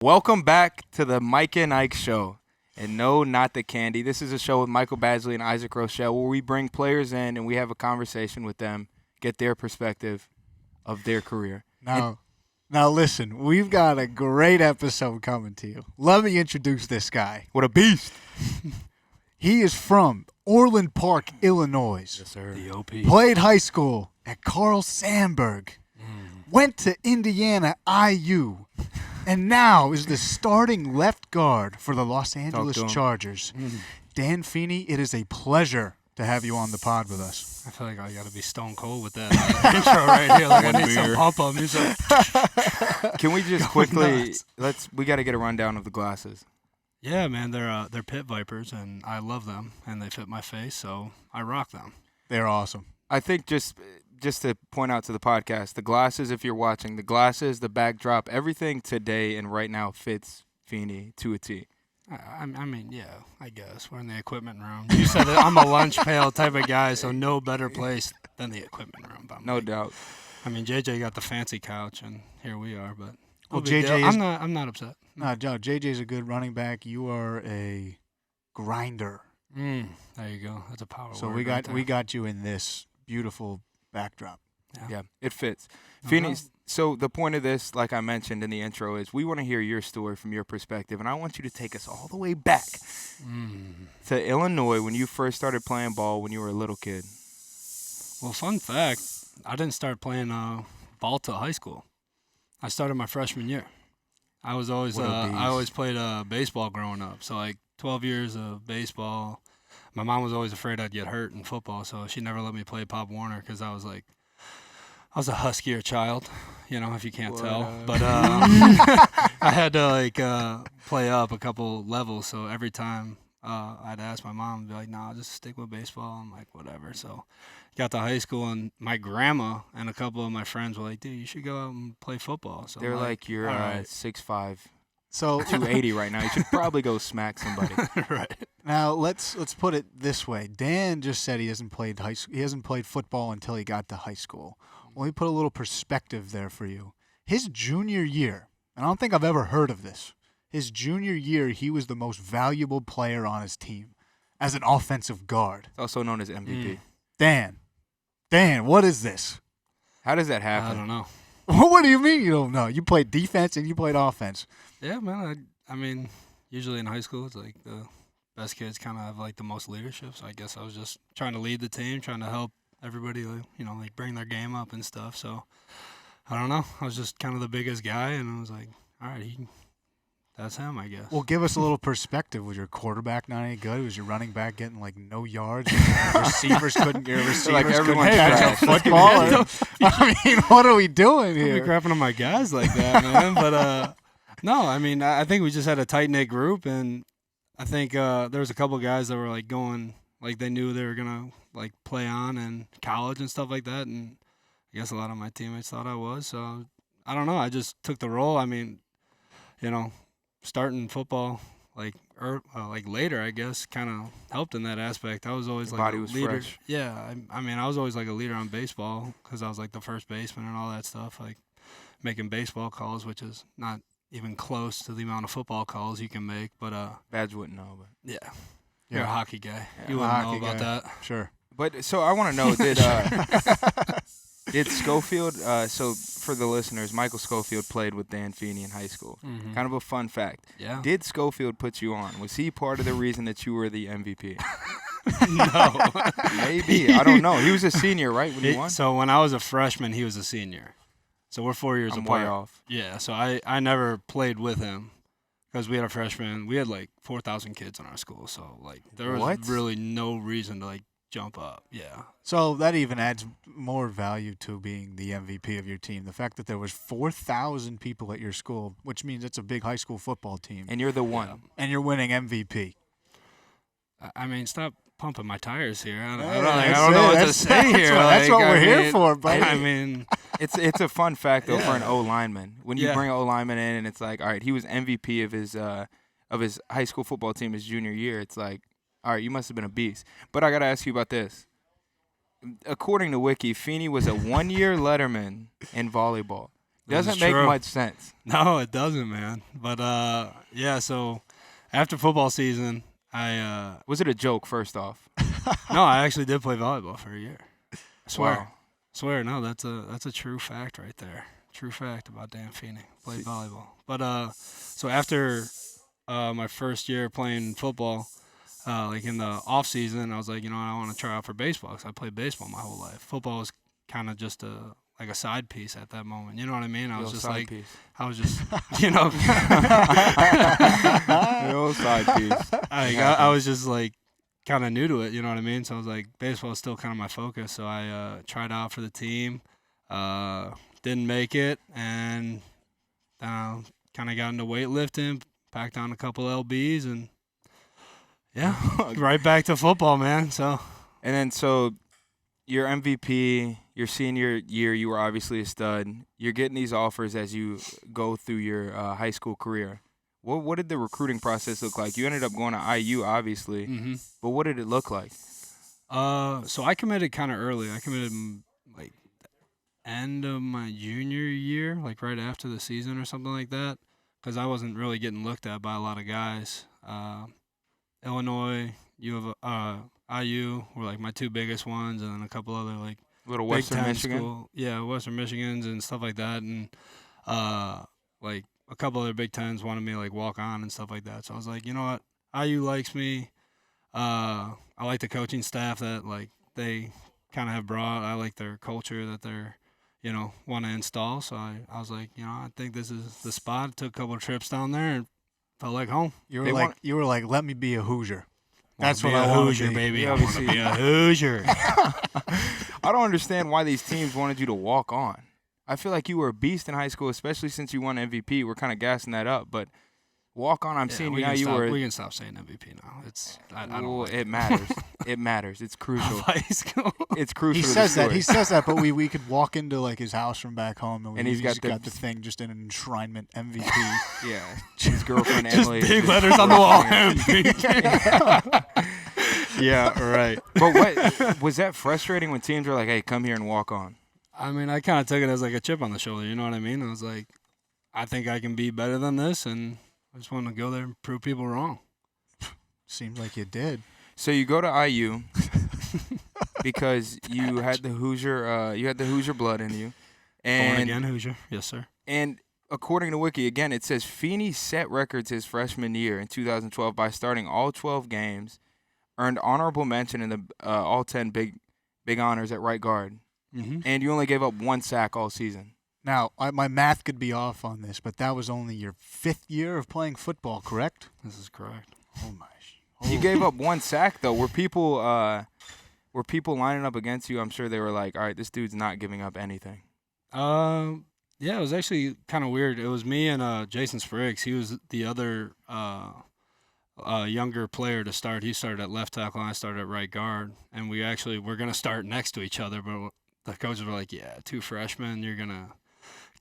Welcome back to the Mike and Ike Show. And no, not the candy. This is a show with Michael Badgley and Isaac Rochelle where we bring players in and we have a conversation with them, get their perspective of their career. Now listen, we've got a great episode coming to you. Let me introduce this guy. What a beast. He is from Orland Park, Illinois. Yes, sir. The OP. Played high school at Carl Sandburg. Went to Indiana IU. And now is the starting left guard for the Los Angeles Chargers. Dan Feeney, it is a pleasure to have you on the pod with us. I feel like I got to be stone cold with that intro right here. Like I need some pump-up music. Can we just quickly we got to get a rundown of the glasses. Yeah, man, they're pit vipers, and I love them, and they fit my face, so I rock them. They're awesome. I think just to point out to the podcast, the glasses, if you're watching, the glasses, the backdrop, everything today and right now fits Feeney to a T. I mean, yeah, I guess. We're in the equipment room. You said that I'm a lunch pail type of guy, so no better place than the equipment room. No doubt. I mean, JJ got the fancy couch, and here we are, but well, JJ is, I'm not upset. No, JJ's a good running back. You are a grinder. There you go. That's a power so word. we got you in this beautiful backdrop. Yeah, it fits. Feeney, so the point of this, like I mentioned in the intro, is we want to hear your story from your perspective, and I want you to take us all the way back to Illinois when you first started playing ball when you were a little kid. Well, fun fact, I didn't start playing ball till high school. I started my freshman year. I always played baseball growing up, so like 12 years of baseball. My mom was always afraid I'd get hurt in football, so she never let me play Pop Warner because I was a huskier child, if you can't tell. But I had to play up a couple levels, so every time I'd ask my mom, be like, "Nah, just stick with baseball." I'm like, "Whatever." So got to high school, and my grandma and a couple of my friends were like, "Dude, you should go out and play football." So they're like, "You're right. 6'5", so 280 right now. You should probably go smack somebody." Right. Now let's put it this way. Dan just said he hasn't played football until he got to high school. Let me put a little perspective there for you. His junior year, and I don't think I've ever heard of this. His junior year, he was the most valuable player on his team as an offensive guard. Also known as MVP. Dan, what is this? How does that happen? I don't know. What do you mean you don't know? You played defense and you played offense. Yeah, man. I mean, usually in high school, it's like the best kids kind of have like the most leadership. So I guess I was just trying to lead the team, trying to help everybody, bring their game up and stuff. So I don't know. I was just kind of the biggest guy, and I was like, all right, that's him, I guess. Well, give us a little perspective. Was your quarterback not any good? Was your running back getting no yards? Receivers couldn't catch a football. I mean, what are we doing here? I'll be crapping on my guys like that, man. But no, I mean, I think we just had a tight knit group, and I think there was a couple guys that were going, they knew they were gonna play on in college and stuff like that, and I guess a lot of my teammates thought I was. So I don't know. I just took the role. I mean, starting football later, I guess, kind of helped in that aspect. I was always body a was leader. Fresh. Yeah, I mean, I was always a leader on baseball because I was the first baseman and all that stuff, making baseball calls, which is not even close to the amount of football calls you can make. But Badge wouldn't know, but yeah, you're a hockey guy. Yeah, you wouldn't know about that. Sure. But so I want to know did Schofield? So for the listeners, Michael Schofield played with Dan Feeney in high school. Mm-hmm. Kind of a fun fact. Yeah. Did Schofield put you on? Was he part of the reason that you were the MVP? No. Maybe. I don't know. He was a senior, right, when you won? So when I was a freshman, he was a senior. So we're 4 years I'm apart. way off. Yeah. So I never played with him because we had a freshman. We had 4,000 kids in our school. So there was really no reason to jump up. Yeah. So that even adds more value to being the MVP of your team. The fact that there was 4,000 people at your school, which means it's a big high school football team. And you're the one. And you're winning MVP. I mean, stop pumping my tires here. I Hey, don't know what to say here. That's what we're here for, buddy. I mean, It's a fun fact though for an O lineman. When you Yeah. bring an O lineman in and it's all right, he was MVP of his high school football team his junior year. It's all right, you must have been a beast. But I got to ask you about this. According to Wiki, Feeney was a one-year letterman in volleyball. Doesn't make much sense. No, it doesn't, man. But yeah. So after football season, Was it a joke? First off, no, I actually did play volleyball for a year. I swear. Wow. Swear. No, that's a true fact right there. True fact about Dan Feeney. Played volleyball. But so after my first year playing football, like in the off season, I was like, I want to try out for baseball because I played baseball my whole life. Football was kind of just like a side piece at that moment. You know what I mean? I was just like, I was just, Little side piece. I was just like kind of new to it. You know what I mean? So I was like, baseball is still kind of my focus. So I tried out for the team, didn't make it, and kind of got into weightlifting, packed on a couple lbs, and yeah, right back to football, man. So and then your MVP, your senior year, you were obviously a stud. You're getting these offers as you go through your high school career. What did the recruiting process look like? You ended up going to IU, obviously, but what did it look like? So I committed kind of early. I committed like the end of my junior year, like right after the season or something like that, because I wasn't really getting looked at by a lot of guys. Illinois, IU were like my two biggest ones, and then a couple other like little Western Michigan. Western Michigans and stuff like that, and like a couple other Big Tens wanted me to like walk on and stuff like that. So I was like, you know what, IU likes me. I like the coaching staff that like they kind of have brought. I like their culture that they're want to install. So I was like, I think this is the spot. Took a couple of trips down there and felt like home. You were like, let me be a Hoosier. That's what I want Hoosier, to be. Baby. I want to be a Hoosier. I don't understand why these teams wanted you to walk on. I feel like you were a beast in high school, especially since you won MVP. We're kind of gassing that up, but walk on. I'm seeing you now. We can stop saying MVP now. I don't. Like it matters. It matters. It's crucial. High school. It's crucial. He says that. He says that, but we could walk into like his house from back home, and he's got the thing just in an enshrinement MVP. Yeah, his girlfriend just Emily. Big letters on the wall. MVP. Yeah, right. But what was that frustrating when teams were like, "Hey, come here and walk on"? I mean, I kind of took it as like a chip on the shoulder. You know what I mean? I was like, I think I can be better than this, and I just want to go there and prove people wrong. Seems like you did. So you go to IU because you had the Hoosier blood in you. And born again Hoosier, yes sir. And according to Wiki, again, it says Feeney set records his freshman year in 2012 by starting all 12 games, earned honorable mention in the all 10 big honors at right guard, and you only gave up one sack all season. Now, my math could be off on this, but that was only your 5th year of playing football, correct? This is correct. Oh my! You gave up one sack though. Were people lining up against you? I'm sure they were like, "All right, this dude's not giving up anything." Yeah, it was actually kind of weird. It was me and Jason Spriggs. He was the other younger player to start. He started at left tackle, and I started at right guard. And we actually were gonna start next to each other, but the coaches were like, "Yeah, 2 freshmen, you're gonna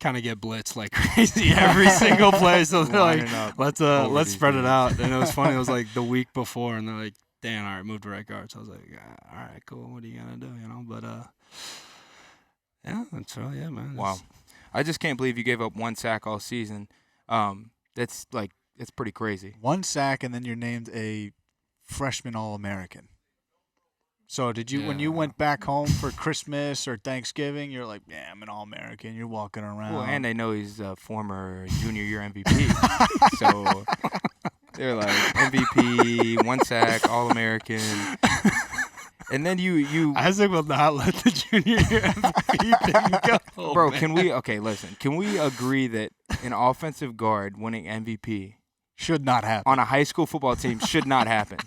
kind of get blitzed like crazy every single play." So they're like, let's spread it out. And it was funny. It was like the week before, and they're like, "Dan, all right, move to right guard." So I was like, "All right, cool. What are you gonna do?" But yeah, that's right. Yeah, man. Wow, I just can't believe you gave up one sack all season. That's pretty crazy. One sack, and then you're named a freshman All-American. So did you, when you went back home for Christmas or Thanksgiving, you're like, "Yeah, I'm an All-American." You're walking around. Well, and they know he's a former junior year MVP. So they're like, MVP, one sack, All-American. And then you Isaac will not let the junior year MVP thing go. Bro, can we agree that an offensive guard winning MVP should not happen on a high school football team should not happen?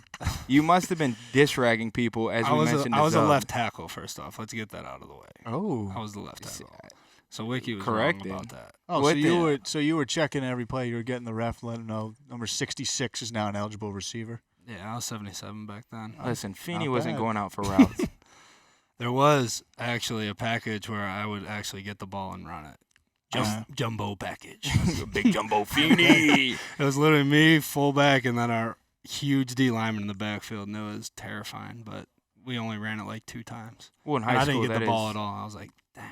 You must have been dish-ragging people, as we mentioned. I was a left tackle, first off. Let's get that out of the way. Oh. I was the left tackle. So Wiki was correct wrong about that. Oh, so you were checking every play. You were getting the ref, letting know number 66 is now an eligible receiver. Yeah, I was 77 back then. Listen, Feeney wasn't going out for routes. There was actually a package where I would actually get the ball and run it. Jumbo package. Big jumbo Feeney. It was literally me, fullback, and then our huge D lineman in the backfield, and it was terrifying, but we only ran it like 2 times. Well, in high school, I didn't get the ball at all. I was like, dang.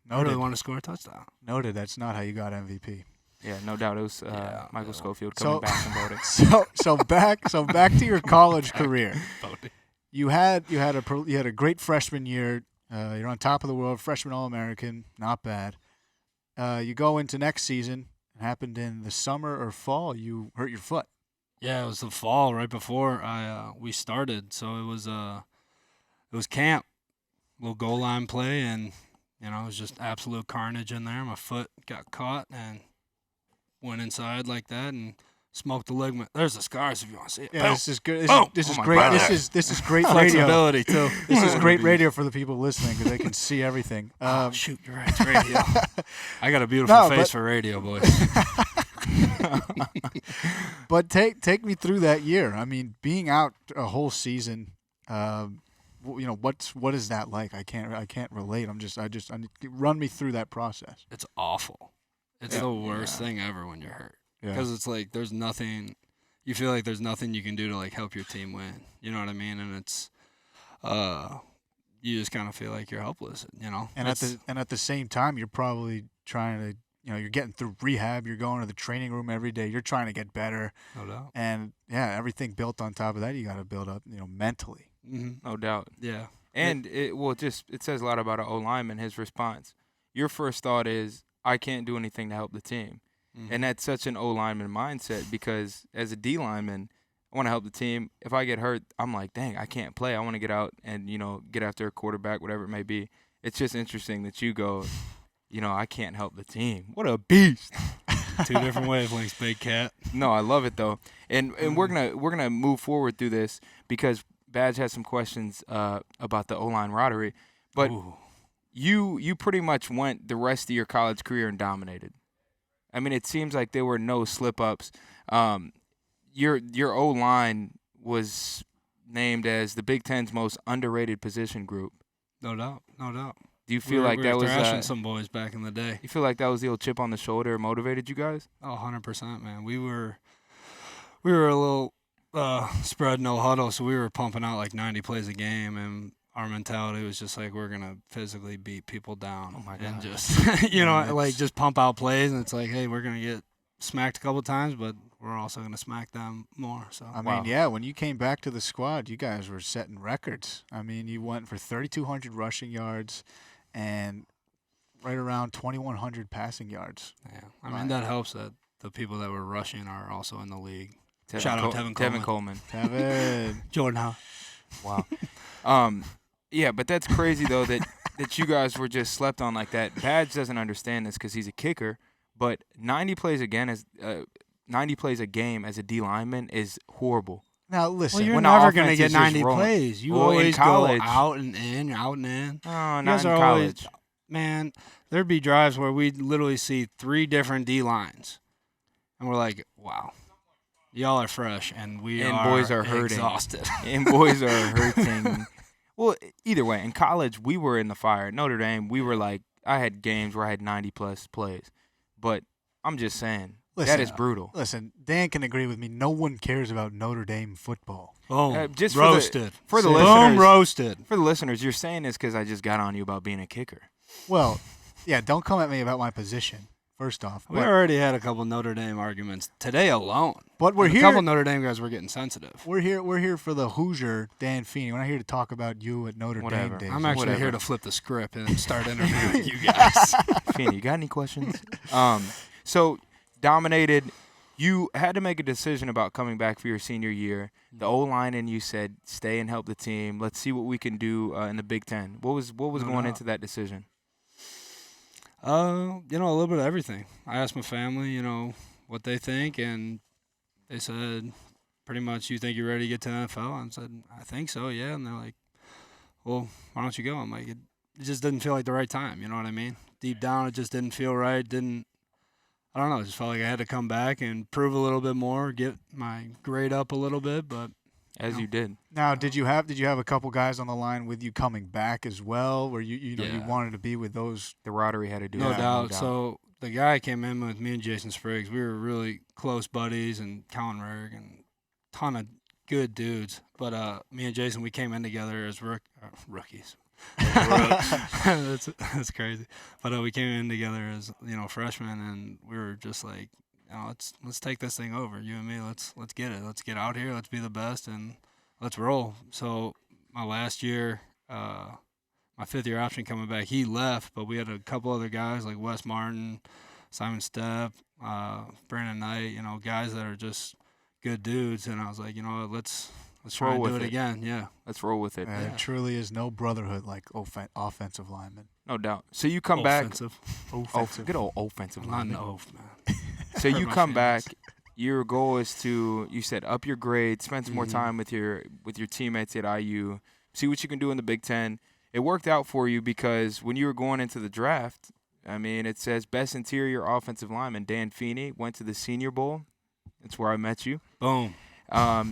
I really want to score a touchdown. Noted. That's not how you got MVP. Yeah, no doubt. It was Michael Schofield coming back and voting. So back to your college career. You had a great freshman year. You're on top of the world, freshman All-American, not bad. You go into next season. It happened in the summer or fall. You hurt your foot. Yeah, it was the fall right before we started. So it was camp, little goal line play, and it was just absolute carnage in there. My foot got caught and went inside like that and smoked the ligament. There's the scars if you want to see it. Yeah, Boom. this is good. Boom. This is Oh my great. God. This is great radio. Flexibility too. This is great radio for the people listening because they can see everything. Shoot, you're right. It's radio. I got a beautiful face for radio, boys. But take me through that year. I mean, being out a whole season. What is that like? I can't relate. Run me through that process. It's awful. It's the worst thing ever when you're hurt. Because it's like there's nothing. You feel like there's nothing you can do to like help your team win. You know what I mean? And it's, you just kind of feel like you're helpless. And at the same time, you're probably trying to. You're getting through rehab. You're going to the training room every day. You're trying to get better. No doubt. And everything built on top of that, you got to build up. Mentally. Mm-hmm. No doubt. Yeah. And it says a lot about an O-lineman, his response. Your first thought is, I can't do anything to help the team. Mm-hmm. And that's such an O-lineman mindset because as a D-lineman, I want to help the team. If I get hurt, I'm like, dang, I can't play. I want to get out and, get after a quarterback, whatever it may be. It's just interesting that you go, I can't help the team. What a beast. 2 different wavelengths, big cat. No, I love it though. And we're gonna move forward through this because Badge has some questions about the O-line lottery. But you pretty much went the rest of your college career and dominated. I mean, it seems like there were no slip-ups. Your O-line was named as the Big Ten's most underrated position group. No doubt. Do you feel like that was thrashing some boys back in the day? You feel like that was the old chip on the shoulder motivated you guys? Oh, 100%, man. We were a little spread no huddle, so we were pumping out like 90 plays a game, and our mentality was just like we're gonna physically beat people down. Oh my God. And just just pump out plays, and it's like, hey, we're gonna get smacked a couple times, but we're also gonna smack them more. So I mean, when you came back to the squad, you guys were setting records. I mean, you went for 3,200 rushing yards and right around 2,100 passing yards. Yeah, I mean that helps that the people that were rushing are also in the league. Shout out Tevin Coleman. Tevin. Jordan Howe. Wow. Yeah, but that's crazy though that you guys were just slept on like that. Badge doesn't understand this because he's a kicker, but 90 plays a game as a D lineman is horrible. Now listen, well, you're never gonna get 90 plays. You always go out and in, out and in. Oh, not in college. Man, there'd be drives where we'd literally see 3 different D lines, and we're like, wow. Y'all are fresh, and boys are hurting. Exhausted. And boys are hurting. Well, either way, in college, we were in the fire. At Notre Dame, we were like, I had games where I had 90-plus plays. But I'm just saying, that is brutal. Listen, Dan can agree with me. No one cares about Notre Dame football. Oh, just roasted. For the listeners, roasted. For the listeners, you're saying this because I just got on you about being a kicker. Well, yeah, don't come at me about my position. First off, we already had a couple Notre Dame arguments today alone. But we're here. A couple Notre Dame guys were getting sensitive. We're here for the Hoosier Dan Feeney. We're not here to talk about you at Notre Dame days. I'm actually here to flip the script and start interviewing you guys. Feeney, you got any questions? So dominated. You had to make a decision about coming back for your senior year. The O-line and you said, stay and help the team. Let's see what we can do in the Big Ten. What was going into that decision? A little bit of everything. I asked my family, what they think, and they said, pretty much, you think you're ready to get to the NFL? I said, I think so, yeah. And they're like, well, why don't you go? I'm like, it just didn't feel like the right time, you know what I mean? Deep down, it just didn't feel right. I don't know, it just felt like I had to come back and prove a little bit more, get my grade up a little bit, but As you did. Now, did you have a couple guys on the line with you coming back as well, where you wanted to be with those? The Rotary had to do no that. doubt. So the guy came in with me and Jason Spriggs. We were really close buddies, and Colin Rurg and a ton of good dudes. But me and Jason, we came in together as rookies. That's crazy. But we came in together as freshmen, and we were just like, let's take this thing over. You and me, let's get it. Let's get out here. Let's be the best, and let's roll. So my last year, my fifth-year option coming back, he left, but we had a couple other guys like Wes Martin, Simon Stepp, Brandon Knight. Guys that are just good dudes. And I was like, let's try and do it again. Yeah, let's roll with it. There truly is no brotherhood like offensive linemen. No doubt. So you come back. Offensive. Good old offensive lineman. Not oaf, man. So you come back. Your goal is to, you said, up your grade, spend some more time with your teammates at IU, see what you can do in the Big Ten. It worked out for you because when you were going into the draft, I mean, it says best interior offensive lineman, Dan Feeney, went to the Senior Bowl. That's where I met you. Boom.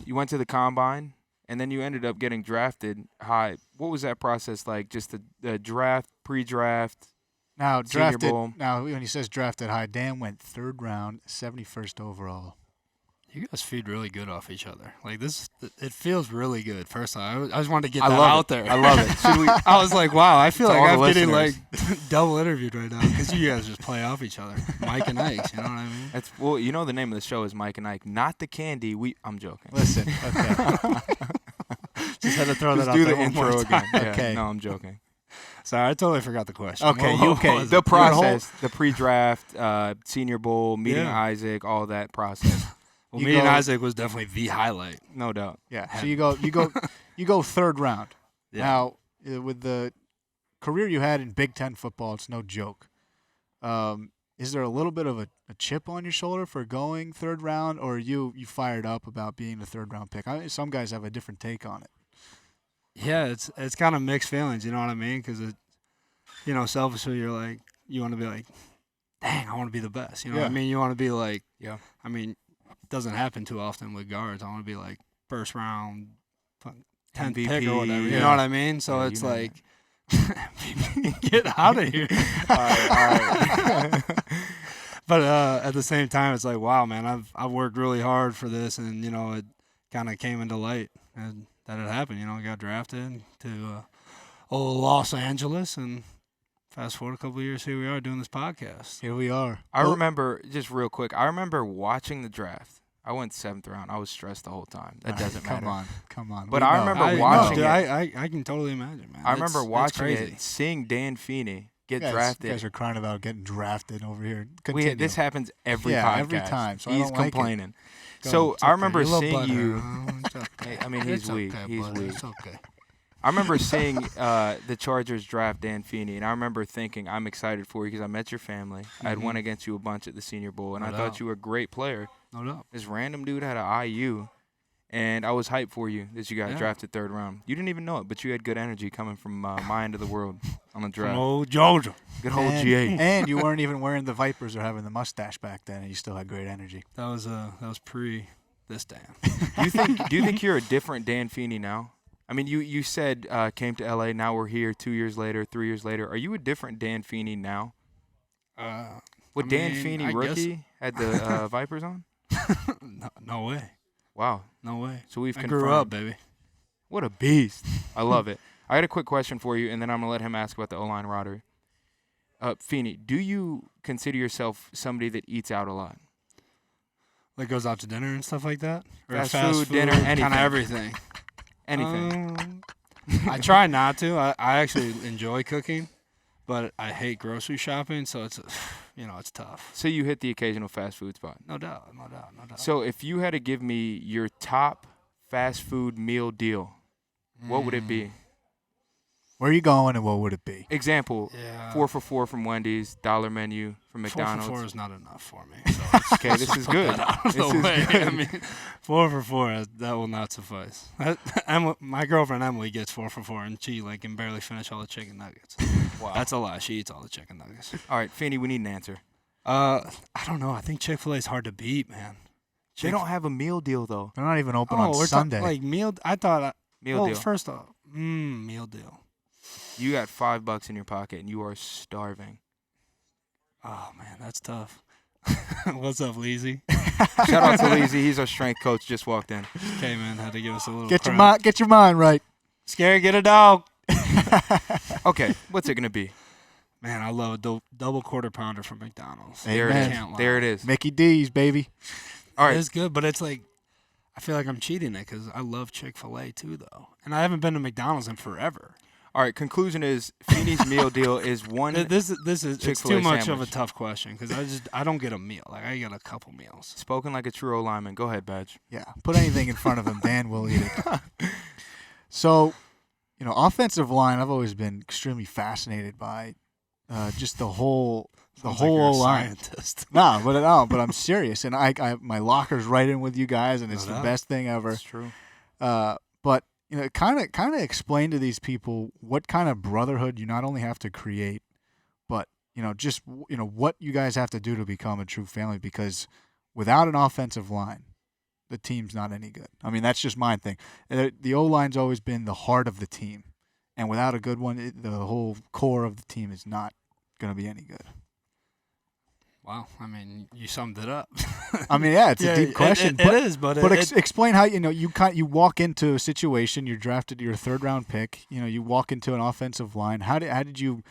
You went to the Combine, and then you ended up getting drafted high. What was that process like, just the draft, pre-draft, Now, Senior drafted. Bowl? Now, when he says drafted high, Dan went 3rd round, 71st overall. You guys feed really good off each other. Like this, it feels really good. First time, I just wanted to get I that love out it. there. I love it. Should we? I was like, wow, I feel To like all the I'm getting listeners. like double interviewed right now because you guys just play off each other, Mike and Ike. You know what I mean? That's well. You know the name of the show is Mike and Ike, not the candy. I'm joking. Listen, okay. Just had to throw that Just out do there the one more intro time. again. Yeah, Okay. No, I'm joking. Sorry, I totally forgot the question. Okay, What okay. was The it? process, the pre-draft, Senior Bowl, meeting Yeah. Isaac, all that process. Well, You me and go- Isaac was definitely the highlight. No doubt. Yeah. So you go 3rd round. Yeah. Now, with the career you had in Big Ten football, it's no joke. Is there a little bit of a chip on your shoulder for going 3rd round, or are you fired up about being the 3rd round pick? Some guys have a different take on it. Yeah, it's kind of mixed feelings. You know what I mean? Because selfishly, you're like, you want to be like, dang, I want to be the best. You know what I Yeah. mean? You want to be like, Yeah. I mean, it doesn't happen too often with guards. I want to be like 1st round, 10th pick MVP, or whatever. You yeah. know what I mean? So Yeah, it's you know like, get out of here. All right. But at the same time, it's like, wow, man, I've worked really hard for this, and it kind of came into light and that it happened. I got drafted to Los Angeles, and fast forward a couple of years, here we are doing this podcast. Here we are. I remember, just real quick, I remember watching the draft. I went 7th round. I was stressed the whole time. That doesn't matter. Come on. But We I know. remember watching dude, it. I can totally imagine, man. I remember It's watching crazy. it, seeing Dan Feeney get You drafted. guys are crying about getting drafted over here. Continue. This happens every Yeah, podcast. every time, so I He's don't like it. complaining. Go. So It's I okay. remember You're a little seeing you. butthurt. It's okay. I mean, he's It's weak. okay, He's buddy. weak. It's okay. I remember seeing the Chargers draft Dan Feeney, and I remember thinking, I'm excited for you because I met your family. I had won against you a bunch at the Senior Bowl, and No I thought doubt. you were a great player. No doubt. This random dude had an IU, and I was hyped for you that you got Yeah. drafted 3rd round. You didn't even know it, but you had good energy coming from my end of the world on the draft. Oh, Georgia. Good old and, G8. and you weren't even wearing the Vipers or having the mustache back then, and you still had great energy. That was pre this Dan. Do you think you're a different Dan Feeney now? I mean, you said came to LA. Now we're here 2 years later, 3 years later. Are you a different Dan Feeney now? What I Dan mean, Feeney I guess- rookie had the Vipers on? No way. Wow. No way. So we've I confirmed. grew up, baby. What a beast. I love it. I had a quick question for you, and then I'm going to let him ask about the O-line lottery. Feeney, do you consider yourself somebody that eats out a lot? Like goes out to dinner and stuff like that? Or Fast food, dinner, Kind anything. of everything. Anything. I try not to. I actually enjoy cooking, but I hate grocery shopping, so it's it's tough. So you hit the occasional fast food spot. No doubt. So if you had to give me your top fast food meal deal, what would it be? Where are you going, and what would it be? Example, Yeah. 4 for $4 from Wendy's, dollar menu from 4 McDonald's. for 4 is not enough for me. So it's- Okay, this is good. out of This the is way. good. I mean, 4 for 4, that will not suffice. My girlfriend Emily gets 4 for 4, and she can barely finish all the chicken nuggets. Wow. That's a lie. She eats all the chicken nuggets. All right, Feeney, we need an answer. I don't know. I think Chick-fil-A is hard to beat, man. They don't have a meal deal, though. They're not even open Oh, on we're Sunday. talking meal. I thought. Meal deal. First off, meal deal. You got $5 in your pocket, and you are starving. Oh man, that's tough. What's up, Leezy? Shout out to Leezy. He's our strength coach. Just walked in. Okay, man, had to give us a little. Get prep. your mind right. Scary, get a dog. Okay, what's it gonna be? Man, I love a double quarter pounder from McDonald's. There it is. Can't lie. There it is. Mickey D's, baby. All right. It's good, but it's like I feel like I'm cheating it because I love Chick-fil-A too, though, and I haven't been to McDonald's in forever. All right. Conclusion is Feeney's meal deal is one. This is it's Chick-fil-A too much of a sandwich. tough question because I don't get a meal. Like I get a couple meals. Spoken like a true lineman. Go ahead, Badge. Yeah, put anything in front of him, Dan will eat it. So, offensive line, I've always been extremely fascinated by just the whole Sounds like you're a line. scientist. But I'm serious, and I my locker's right in with you guys, and it's No the doubt. best thing ever. That's true. But kind of explain to these people what kind of brotherhood you not only have to create, but just what you guys have to do to become a true family. Because without an offensive line, the team's not any good. I mean, that's just my thing. The O-line's always been the heart of the team, and without a good one, the whole core of the team is not going to be any good. Wow, I mean, you summed it up. I mean, yeah, it's a deep question. It is, but explain how you walk into a situation. You're drafted, you're a third-round pick. You walk into an offensive line. How did you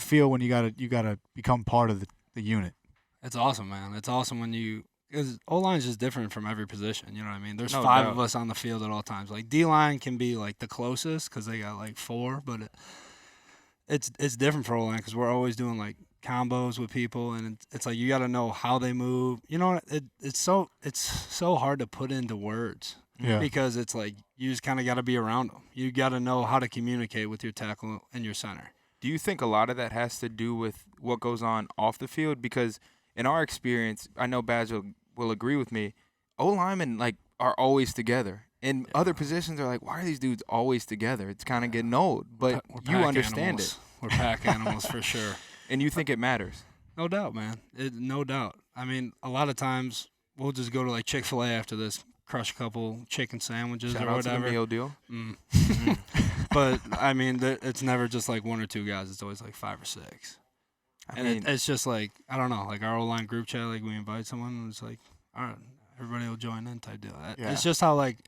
feel when you gotta become part of the unit? It's awesome, man. It's awesome when because O-line is just different from every position. You know what I mean? There's No 5 doubt. of us on the field at all times. Like D-line can be like the closest because they got like 4, but it's different for O-line because we're always doing like combos with people, and it's like you got to know how they move. It's so hard to put into words because it's like you just kind of got to be around them. You got to know how to communicate with your tackle and your center. Do you think a lot of that has to do with what goes on off the field? Because in our experience, I know Badge will agree with me, O-linemen are always together. In other positions, they're like, why are these dudes always together? It's kind of getting old, but We're you pack understand animals. it. We're pack animals for sure. And you think it matters. No doubt, man. No doubt. I mean, a lot of times we'll just go to like Chick-fil-A after this, crush a couple chicken sandwiches Shout or out whatever. to the meal deal. But I mean, it's never just like 1 or 2 guys. It's always like 5 or 6. I mean, It's just like I don't know, like our O-line group chat. Like we invite someone, and it's like, all right, everybody will join in type deal. Yeah. It's just how like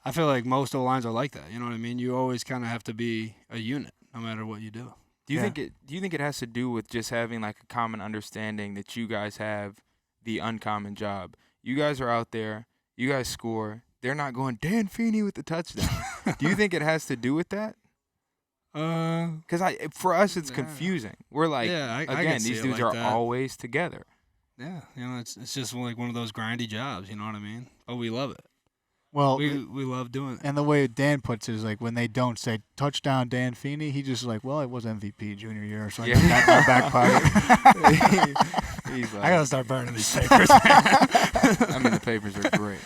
I feel like most O-lines are like that. You know what I mean? You always kind of have to be a unit, no matter what you do. Do you think it has to do with just having like a common understanding that you guys have the uncommon job? You guys are out there, you guys score. They're not going Dan Feeney with the touchdown. Do you think it has to do with that? Because for us it's confusing. We're like, I again, can see these it dudes like are that. always together. Yeah, it's just like one of those grindy jobs. You know what I mean? But we love it. Well, We love doing it. and the way Dan puts it is like when they don't say touchdown Dan Feeney, he just like, well, it was MVP junior year, so I got that in my back pocket. He's like, I gotta start burning these papers. I mean, the papers are great.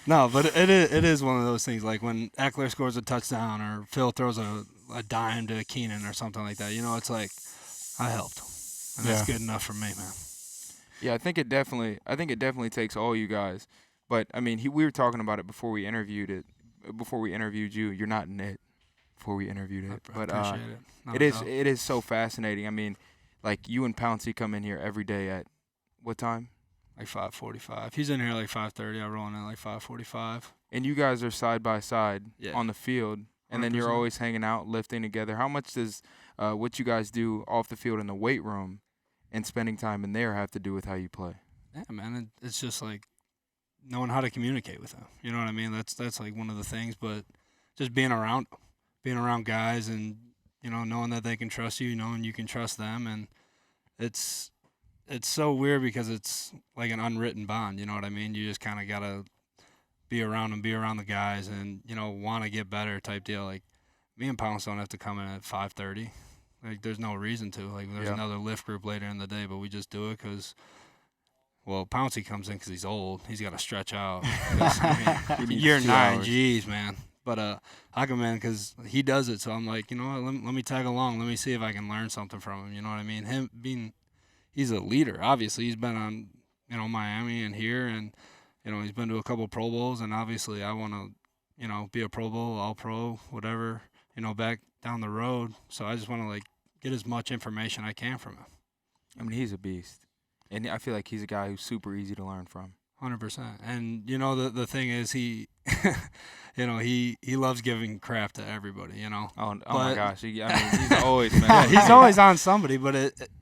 No, but it is one of those things. Like when Eckler scores a touchdown or Phil throws a dime to Keenan or something like that. It's like I helped, and that's good enough for me, man. Yeah, I think it definitely takes all you guys. But I mean, we were talking about it before we interviewed you. You're not in it before we interviewed it. I appreciate it. Not It a is doubt. it is so fascinating. I mean, like you and Pouncey come in here every day at what time? Like 5:45. He's in here like 5:30. I roll in at like 5:45. And you guys are side by side Yeah. on the field, and then you're 100%. always hanging out, lifting together. How much does what you guys do off the field in the weight room and spending time in there have to do with how you play? Yeah, man. It's just like knowing how to communicate with them. You know what I mean? That's like one of the things. But just being around guys, and knowing that they can trust you, knowing you can trust them, and it's so weird because it's like an unwritten bond. You know what I mean? You just kind of gotta be around them, be around the guys, and want to get better type deal. Like me and Pounce don't have to come in at 5:30. Like there's no reason to. Like there's another lift group later in the day, but we just do it because. Well, Pouncey comes in because he's old. He's got to stretch out. I mean, year 9, geez, man. But I come in because he does it. So I'm like, you know what? Let me tag along. Let me see if I can learn something from him. You know what I mean? He's a leader. Obviously, he's been on, Miami and here, and he's been to a couple Pro Bowls. And obviously, I want to, be a Pro Bowl, All Pro, whatever. Back down the road. So I just want to get as much information I can from him. I mean, he's a beast. And I feel like he's a guy who's super easy to learn from. 100%. And you know the thing is he he loves giving crap to everybody, Oh my gosh. He's always he's always on somebody, but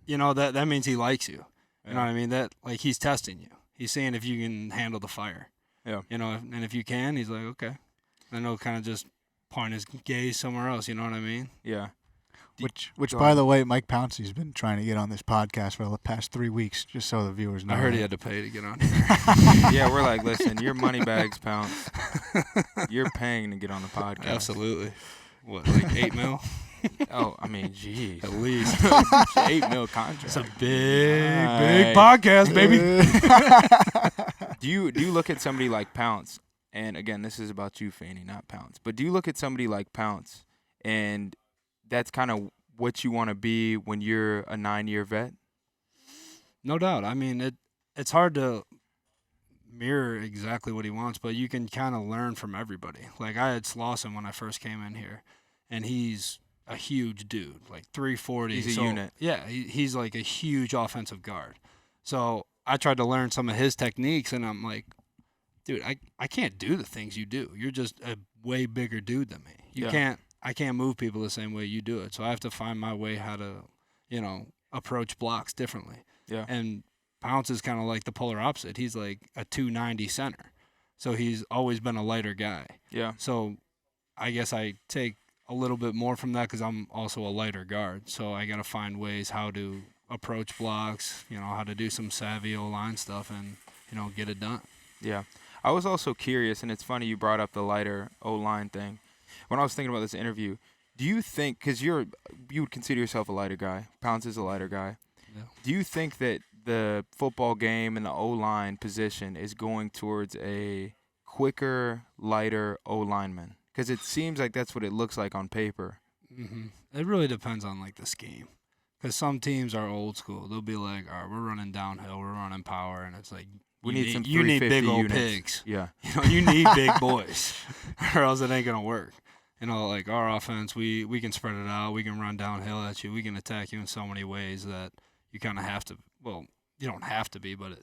that means he likes you. You know what I mean? That like he's testing you. He's seeing if you can handle the fire. Yeah. And if you can, he's like, okay. Then he'll kind of just point his gaze somewhere else, you know what I mean? Yeah. Which by the way, Mike Pouncey's been trying to get on this podcast for the past 3 weeks, just so the viewers know. I heard he had to pay to get on here. Yeah, we're like, listen, your money bags, Pounce. You're paying to get on the podcast. Absolutely. What, like 8 mil? Oh, I mean, geez. At least. 8 mil contract. It's a big podcast, baby. Do you look at somebody like Pounce, and again, this is about you, Feeney, not Pounce, but do you look at somebody like Pounce, and that's kind of what you want to be when you're a 9-year vet? No doubt. I mean, it's hard to mirror exactly what he wants, but you can kind of learn from everybody. Like, I had Slauson when I first came in here, and he's a huge dude, like 340. He's a unit. Yeah, he's like a huge offensive guard. So I tried to learn some of his techniques, and I'm like, dude, I can't do the things you do. You're just a way bigger dude than me. I can't move people the same way you do it. So I have to find my way how to, approach blocks differently. Yeah. And Pounce is kind of like the polar opposite. He's like a 290 center. So he's always been a lighter guy. Yeah. So I guess I take a little bit more from that because I'm also a lighter guard. So I got to find ways how to approach blocks, how to do some savvy O-line stuff and, get it done. Yeah. I was also curious, and it's funny you brought up the lighter O-line thing. When I was thinking about this interview, do you think, because you would consider yourself a lighter guy, Pounce is a lighter guy, do you think that the football game and the O-line position is going towards a quicker, lighter O-lineman? Because it seems like that's what it looks like on paper. Mm-hmm. It really depends on, like, the scheme. Because some teams are old school. They'll be like, all right, we're running downhill, we're running power, and it's like, you need big old units. pigs. Yeah. You need big boys, or else it ain't going to work. Like our offense, we can spread it out. We can run downhill at you. We can attack you in so many ways that you kind of have to. Well, you don't have to be, but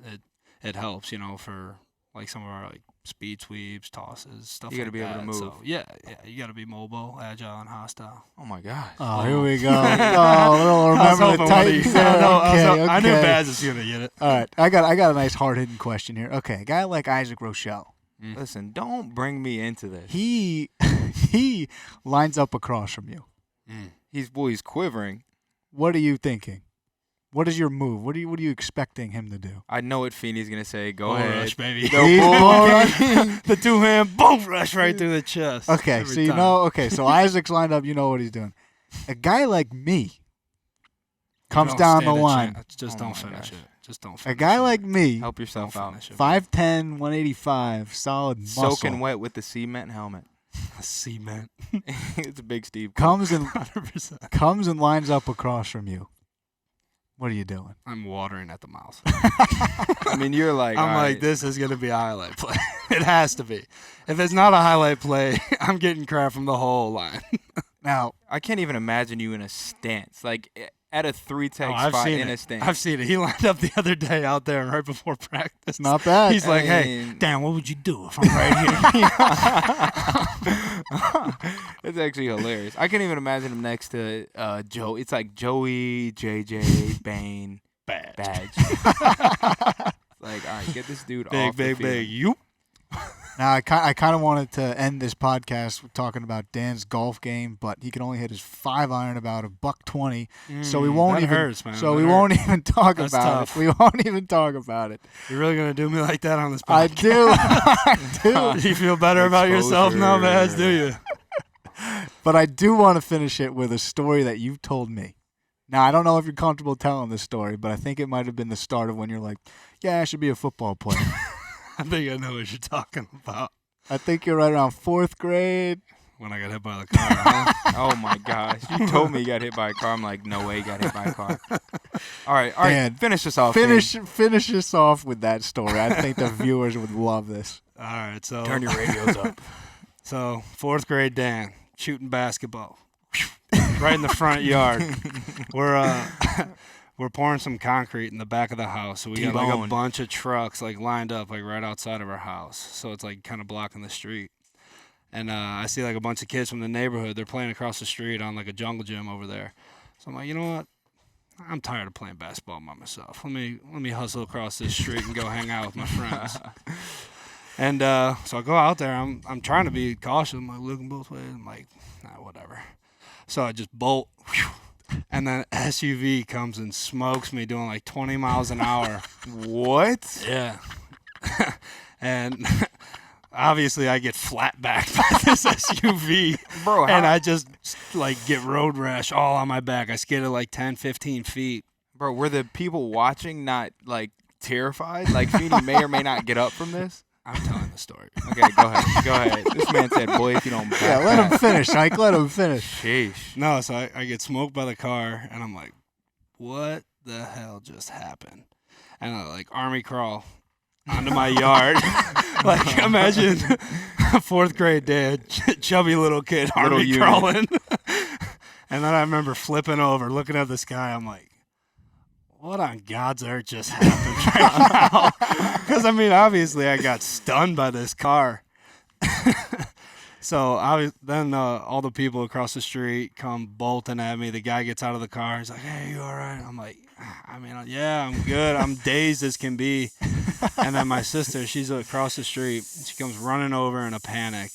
it helps. For like some of our like speed sweeps, tosses, stuff. You got to be able to move. So, yeah, you got to be mobile, agile, and hostile. Oh my gosh. Oh, here we go. Oh, remember the Titans. I knew Baz was gonna get it. All right, I got a nice hard hitting question here. Okay, a guy like Isaac Rochelle. Listen, don't bring me into this. He lines up across from you. He's quivering. What are you thinking? What is your move? What are you expecting him to do? I know what Feeney's gonna say. Go bull ahead, rush, baby. Bull rush. The 2-hand bull rush right through the chest. Okay, so so Isaac's lined up. You know what he's doing. A guy like me comes down the line. Just don't finish it. Just don't finish it. A guy like me, Help yourself out. 5'10", 185, solid muscle. Soaking wet with the cement helmet. Cement. It's a big Steve. Comes and 100%. comes and lines up across from you. What are you doing? I'm watering at the mouth. I mean, you're like, I'm like, right. this is going to be a highlight play. It has to be. If it's not a highlight play, I'm getting crap from the whole line. Now, I can't even imagine you in a stance. Like, at a 3-tech spot in a stance. I've seen it. He lined up the other day out there right before practice. Not bad. He's like, hey, Dan, what would you do if I'm right here? It's actually hilarious. I can't even imagine him next to Joe. It's like Joey, JJ, Bane, Badge. Like, all right, get this dude off the field. Big. You. Now, I kind of wanted to end this podcast talking about Dan's golf game, but he can only hit his 5-iron about $120, so we won't that even. Hurts, man. So that we hurts. won't even talk That's about tough. it. We won't even talk about it. You're really gonna do me like that on this I podcast? do. I do. You feel better about yourself now, Baz? Do you? But I do want to finish it with a story that you've told me. Now, I don't know if you're comfortable telling this story, but I think it might have been the start of when you're like, yeah, I should be a football player. I think I know what you're talking about. I think you're right around 4th grade. When I got hit by the car, huh? Oh, my gosh. You told me you got hit by a car. I'm like, no way you got hit by a car. All right. Dan, finish this off. Finish this off with that story. I think the viewers would love this. All right, so Turn your radios up. So 4th grade Dan shooting basketball right in the front yard. We're we're pouring some concrete in the back of the house. So we got like a T-bone. bunch of trucks like lined up like right outside of our house. So it's like kind of blocking the street. And I see like a bunch of kids from the neighborhood. They're playing across the street on like a jungle gym over there. So I'm like, you know what? I'm tired of playing basketball by myself. Let me hustle across this street and go hang out with my friends. And so I go out there. I'm trying to be cautious. I'm like looking both ways. I'm like, nah, whatever. So I just bolt. And then SUV comes and smokes me doing like 20 miles an hour. What? Yeah. And obviously I get flat backed by this SUV. Bro, and I just like get road rash all on my back. I skidded like 10, 15 feet. Bro, were the people watching not like terrified? Like Feeney may or may not get up from this? I'm telling the story. Okay, go ahead. Go ahead. This man said, boy, if you don't back Yeah, let him finish, Ike. Let him finish. Sheesh. No, so I get smoked by the car, and I'm like, what the hell just happened? And I like army crawl onto my yard. Like, imagine a fourth grade dad, chubby little kid, Little army unit. crawling. And then I remember flipping over, looking at the sky. I'm like, what on God's earth just happened right now? Because, I mean, obviously I got stunned by this car. So then all the people across the street come bolting at me. The guy gets out of the car. He's like, hey, you all right? I'm like, I mean, yeah, I'm good. I'm dazed as can be. And then my sister, she's across the street. She comes running over in a panic.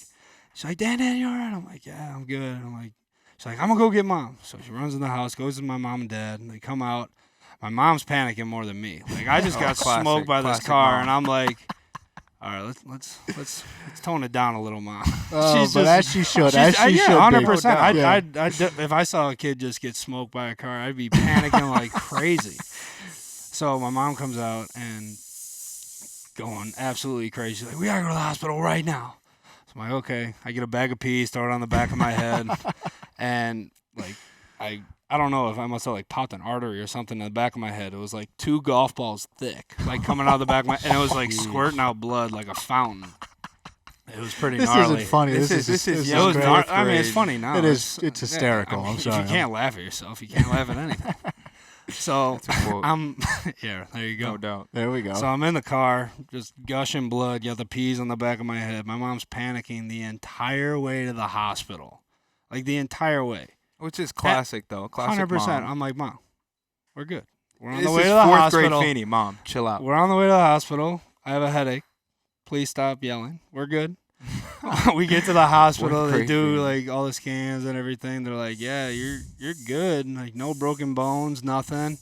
She's like, Dan, you all right? I'm like, yeah, I'm good. I'm like, she's like, I'm going to go get Mom. So she runs in the house, goes to my mom and dad, and they come out. My mom's panicking more than me. Like, I just got smoked by this car, mom. And I'm like, all right, let's tone it down a little, Mom. Oh, but as she should. As she should. 100%. be. If I saw a kid just get smoked by a car, I'd be panicking like crazy. So my mom comes out and going absolutely crazy. She's like, we gotta go to the hospital right now. So I'm like, okay. I get a bag of peas, throw it on the back of my head, and like I don't know if I must have like popped an artery or something in the back of my head. It was like 2 golf balls thick, like coming out of the back of my, and it was like squirting out blood like a fountain. It was pretty This gnarly. isn't funny. This is It young was grade. I mean, it's funny now. It is. It's hysterical. I mean, I'm if sorry. you can't laugh at yourself, you can't laugh at anything. So I'm, yeah, there you go. No doubt. There we go. So I'm in the car, just gushing blood, got the peas on the back of my head. My mom's panicking the entire way to the hospital. Like the entire way. Which is classic, though. Classic 100%. mom. I'm like, Mom, we're good. We're on This the way is to the fourth hospital. grade Feeney. Mom, chill out. We're on the way to the hospital. I have a headache. Please stop yelling. We're good. We get to the hospital. Fourth They grade do Feeney. like all the scans and everything. They're like, yeah, you're good. Like no broken bones, nothing.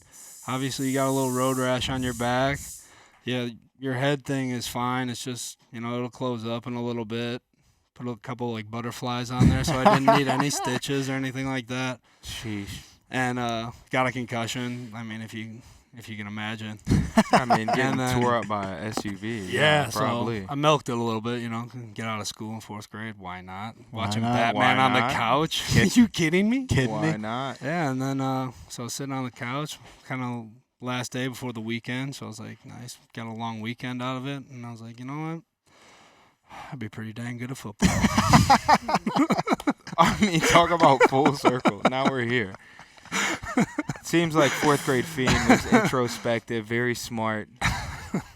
Obviously, you got a little road rash on your back. Yeah, your head thing is fine. It's just, it'll close up in a little bit. Put a couple like butterflies on there, so I didn't need any stitches or anything like that. Sheesh. And got a concussion. I mean, if you can imagine. I mean, getting And then- tore up by an SUV. Yeah, probably. So I milked it a little bit, get out of school in 4th grade. Why not? Watching not? Batman Why on not? the couch. Are you kidding me? Kidding Why me? not? Yeah, and then so I was sitting on the couch, kind of last day before the weekend. So I was like, nice, got a long weekend out of it. And I was like, you know what? I'd be pretty dang good at football. I mean, talk about full circle. Now we're here. Seems like 4th grade Feeney was introspective, very smart,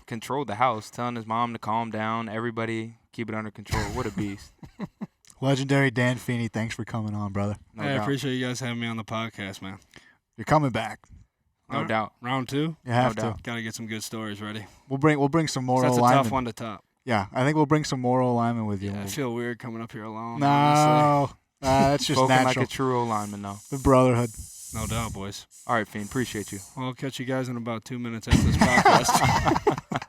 controlled the house, telling his mom to calm down, everybody keep it under control. What a beast. Legendary Dan Feeney, thanks for coming on, brother. No Hey, I doubt. appreciate you guys having me on the podcast, man. You're coming back. No doubt. Round 2? You have No to. doubt. Got to get some good stories ready. We'll bring some moral That's a alignment. tough one to top. Yeah, I think we'll bring some moral alignment with you. Yeah, I feel weird coming up here alone. honestly. No, that's just Spoken natural. like a true O-lineman, though. The brotherhood. No doubt, boys. All right, Fiend. Appreciate you. Well, I'll catch you guys in about 2 minutes after this podcast.